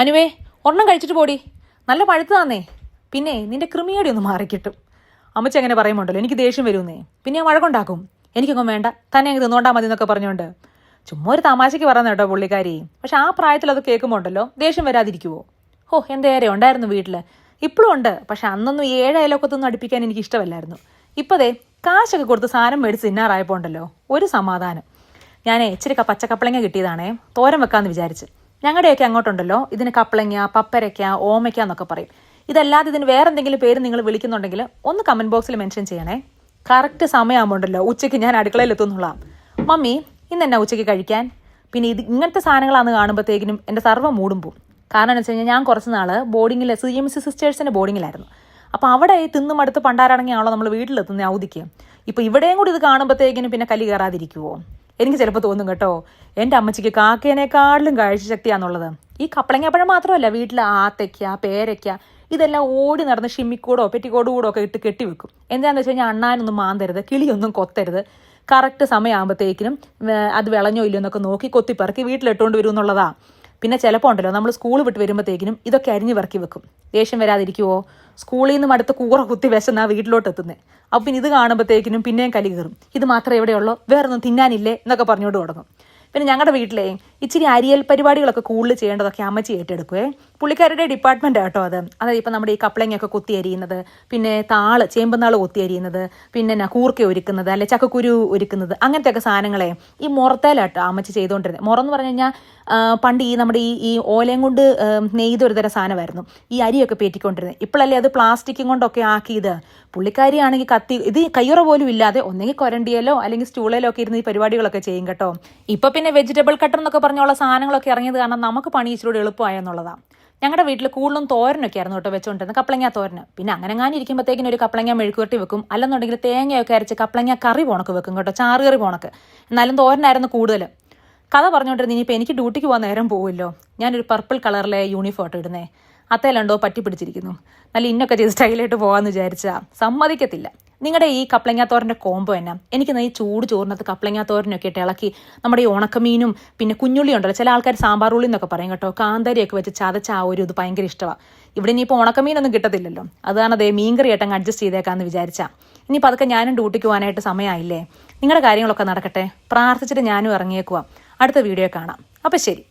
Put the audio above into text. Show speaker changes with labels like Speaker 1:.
Speaker 1: അനുവേ ഒരെണ്ണം കഴിച്ചിട്ട് പോടി, നല്ല പഴുത്തതാന്നേ. പിന്നെ നിന്റെ കൃമിയോടെ ഒന്ന് മാറിക്കിട്ടും. അമ്മച്ചി അങ്ങനെ പറയുമ്പോണ്ടല്ലോ എനിക്ക് ദേഷ്യം വരുന്നേ. പിന്നെ ഞാൻ വഴക്കുണ്ടാക്കും. എനിക്കൊന്നും വേണ്ട, തന്നെ അങ്ങ് തിന്നോണ്ടാ മതി എന്നൊക്കെ പറഞ്ഞുകൊണ്ട്. ചുമ്മാ ഒരു തമാശയ്ക്ക് പറയുന്ന കേട്ടോ പുള്ളിക്കാരി. പക്ഷെ ആ പ്രായത്തിൽ അത് കേൾക്കുമ്പോണ്ടല്ലോ ദേഷ്യം വരാതിരിക്കുവോ? എന്തേരെ ഉണ്ടായിരുന്നു വീട്ടിൽ, ഇപ്പോഴും ഉണ്ട്. പക്ഷെ അന്നൊന്നും 7 അയലൊക്കത്തൊന്നും അടുപ്പിക്കാൻ എനിക്ക് ഇഷ്ടമല്ലായിരുന്നു. ഇപ്പതേ കാശൊക്കെ കൊടുത്ത് സാധനം മേടിച്ച് തിന്നാറായപ്പോൾ ഉണ്ടല്ലോ ഒരു സമാധാനം. ഞാനേ ഇച്ചിരി പച്ചക്കപ്പളങ്ങ കിട്ടിയതാണേ, തോരൻ വെക്കാമെന്ന് വിചാരിച്ച്. ഞങ്ങളുടെയൊക്കെ അങ്ങോട്ടുണ്ടല്ലോ ഇതിന് കപ്പളങ്ങ, പപ്പരയ്ക്ക, ഓമയ്ക്ക എന്നൊക്കെ പറയും. ഇതല്ലാതെ ഇതിന് വേറെ എന്തെങ്കിലും പേര് നിങ്ങൾ വിളിക്കുന്നുണ്ടെങ്കിൽ ഒന്ന് കമൻറ്റ് ബോക്സിൽ മെൻഷൻ ചെയ്യണേ. കറക്റ്റ് സമയമാകുമ്പോണ്ടല്ലോ ഉച്ചയ്ക്ക് ഞാൻ അടുക്കളയിൽ എത്തുന്നുള്ളതാണ്. മമ്മി ഇന്ന് എന്നാ ഉച്ചയ്ക്ക് കഴിക്കാൻ? പിന്നെ ഇങ്ങനത്തെ സാധനങ്ങളാണെന്ന് കാണുമ്പോഴത്തേക്കിനും എൻ്റെ സർവ്വം മൂടും പോവും. കാരണം എന്ന് വെച്ച് കഴിഞ്ഞാൽ ഞാൻ കുറച്ച് നാൾ ബോർഡിങ്ങിൽ CMC സിസ്റ്റേഴ്സിൻ്റെ ബോർഡിങ്ങിലായിരുന്നു. അപ്പോൾ അവിടെ തിന്നും അടുത്ത് പണ്ടാരടങ്ങിയാണല്ലോ നമ്മൾ വീട്ടിലെത്തുന്ന അവധിക്ക്. ഇപ്പോൾ ഇവിടെയും കൂടി ഇത് കാണുമ്പോഴത്തേക്കിനും പിന്നെ കലി കയറാതിരിക്കുവോ? എനിക്ക് ചിലപ്പോൾ തോന്നും കേട്ടോ, എൻ്റെ അമ്മച്ചിക്ക് കാക്കേനേക്കാളിലും കാഴ്ചശക്തിയാണെന്നുള്ളത്. ഈ കപ്പളങ്ങാപ്പഴം മാത്രമല്ല, വീട്ടിൽ ആത്തയ്ക്ക, പേരയ്ക്ക ഇതെല്ലാം ഓടി നടന്ന് ഷിമ്മിക്കൂടോ പെറ്റിക്കോടുകൂടോ ഒക്കെ ഇട്ട് കെട്ടിവെക്കും. എന്താണെന്ന് വെച്ച് കഴിഞ്ഞാൽ അണ്ണാനൊന്നും മാന്തരുത്, കിളിയൊന്നും കൊത്തരുത്. കറക്റ്റ് സമയമാകുമ്പോഴത്തേക്കിനും അത് വിളഞ്ഞോ ഇല്ലയോ എന്നൊക്കെ നോക്കി കൊത്തിപ്പറക്കി വീട്ടിലിട്ടുകൊണ്ട് വരും എന്നുള്ളതാണ്. പിന്നെ ചിലപ്പോൾ ഉണ്ടല്ലോ നമ്മൾ സ്കൂൾ വിട്ട് വരുമ്പോഴത്തേക്കിനും ഇതൊക്കെ അരിഞ്ഞ് പറക്കി വെക്കും. ദേഷ്യം വരാതിരിക്കുവോ? സ്കൂളിൽ നിന്നും അടുത്ത് കൂറ കുത്തി വിശന്നാ വീട്ടിലോട്ട് എത്തുന്നത്. അപ്പം പിന്നെ ഇത് കാണുമ്പോഴത്തേക്കിനും പിന്നെയും കലി കയറും. ഇത് മാത്രമേ എവിടെയുള്ളൂ, വേറൊന്നും തിന്നാനില്ലേ എന്നൊക്കെ പറഞ്ഞുകൊണ്ട് തുടങ്ങും. പിന്നെ ഞങ്ങളുടെ വീട്ടിലെ ഇച്ചിരി അരിയൽ പരിപാടികളൊക്കെ കൂടുതൽ ചെയ്യേണ്ടതൊക്കെ അമ്മച്ചി ഏറ്റെടുക്കുവേ. പുള്ളിക്കാരുടെ ഡിപ്പാർട്ട്മെൻ്റ് ആട്ടോ അത്. അതായത് ഇപ്പം നമ്മുടെ ഈ കപ്പളങ്ങയൊക്കെ കൊത്തി അരിയുന്നത്, പിന്നെ ചേമ്പുന്നാൾ കൊത്തി അരിയുന്നത്, പിന്നെ കൂർക്ക ഒരുക്കുന്നത്, അല്ലെ ചക്കക്കുരു ഒരുക്കുന്നത്, അങ്ങനത്തെയൊക്കെ സാധനങ്ങളെ ഈ മുറത്തേലാട്ടോ അമ്മച്ചി ചെയ്തുകൊണ്ടിരുന്നത്. മുറന്ന് പറഞ്ഞു കഴിഞ്ഞാൽ പണ്ട് നമ്മുടെ ഈ ഓലയും കൊണ്ട് നെയ്തൊരു തരം സാധനമായിരുന്നു ഈ അരിയൊക്കെ പേറ്റിക്കൊണ്ടിരുന്നത്. ഇപ്പോഴല്ലേ അത് പ്ലാസ്റ്റിക്കും കൊണ്ടൊക്കെ ആക്കിയത്. പുള്ളിക്കാരിയാണെങ്കിൽ ഇത് കയ്യുറ പോലും ഇല്ലാതെ ഒന്നെങ്കിൽ കൊരണ്ടിയലോ അല്ലെങ്കിൽ സ്റ്റൂളിലോ ഒക്കെ ഇരുന്ന് ഈ പരിപാടികളൊക്കെ ചെയ്യും കേട്ടോ. ഇപ്പൊ പിന്നെ വെജിറ്റബിൾ കട്ടർ എന്നൊക്കെ പറഞ്ഞുള്ള സാധനങ്ങളൊക്കെ ഇറങ്ങിയത് കാരണം നമുക്ക് പണി ഇച്ചിലൂടെ എളുപ്പമായെന്നുള്ളതാണ്. ഞങ്ങളുടെ വീട്ടിൽ കൂടുതലും തോരനൊക്കെ ആയിരുന്നു കേട്ടോ വെച്ചുകൊണ്ടിരുന്നത്, കപ്പളങ്ങ തോരന്. പിന്നെ അങ്ങനെ ഇരിക്കുമ്പോഴത്തേക്കിനും ഒരു കപ്പളങ്ങ മെഴുക്കുവരട്ടി വെക്കും, അല്ലെന്നുണ്ടെങ്കിൽ തേങ്ങയൊക്കെ അരച്ച് കപ്പളങ്ങ കറി പോണക്ക് വെക്കും കേട്ടോ, ചാറ് കറി പോണക്ക്. എന്നാലും തോരനായിരുന്നു കൂടുതൽ. കഥ പറഞ്ഞുകൊണ്ടിരുന്ന ഇനിയിപ്പോൾ എനിക്ക് ഡ്യൂട്ടിക്ക് പോകാൻ നേരം പോകുമല്ലോ. ഞാനൊരു പർപ്പിൾ കളറിലെ യൂണിഫോം ഇടുന്നേ. അത്തേലുണ്ടോ പറ്റി പിടിച്ചിരിക്കുന്നു. നല്ല ഇന്നൊക്കെ ചെയ്ത് സ്റ്റൈലായിട്ട് പോകാമെന്ന് വിചാരിച്ചാൽ സമ്മതിക്കത്തില്ല. നിങ്ങളുടെ ഈ കപ്പളങ്ങാത്തോരൻ്റെ കോംബോ എന്നാ? എനിക്ക് ഈ ചൂട് ചോറിനകത്ത് കപ്പളങ്ങാത്തോരനൊക്കെ ഇട്ട് ഇളക്കി നമ്മുടെ ഈ ഉണക്കമീനും പിന്നെ കുഞ്ഞുള്ളി ഉണ്ടല്ലോ, ചില ആൾക്കാർ സാമ്പാർ ഉള്ളി എന്നൊക്കെ പറയും കേട്ടോ, കാന്താരിയൊക്കെ വെച്ച് ചതച്ച ആ ഒരു ഇത് ഭയങ്കര ഇഷ്ടമാണ്. ഇവിടെ ഇനിയിപ്പോൾ ഉണക്കമീനൊന്നും കിട്ടത്തില്ലല്ലോ, അതാണ് അതേ മീൻകറി ആയിട്ടങ്ങ് അഡ്ജസ്റ്റ് ചെയ്തേക്കാമെന്ന് വിചാരിച്ചാൽ. ഇനിയിപ്പോൾ അതൊക്കെ ഞാനും ഡ്യൂട്ടിക്ക് പോകാനായിട്ട് സമയമായില്ലേ. നിങ്ങളുടെ കാര്യങ്ങളൊക്കെ നടക്കട്ടെ. പ്രാർത്ഥിച്ചിട്ട് ഞാനും ഇറങ്ങിയേക്കുവാ. അടുത്ത വീഡിയോ കാണാം. അപ്പം ശരി.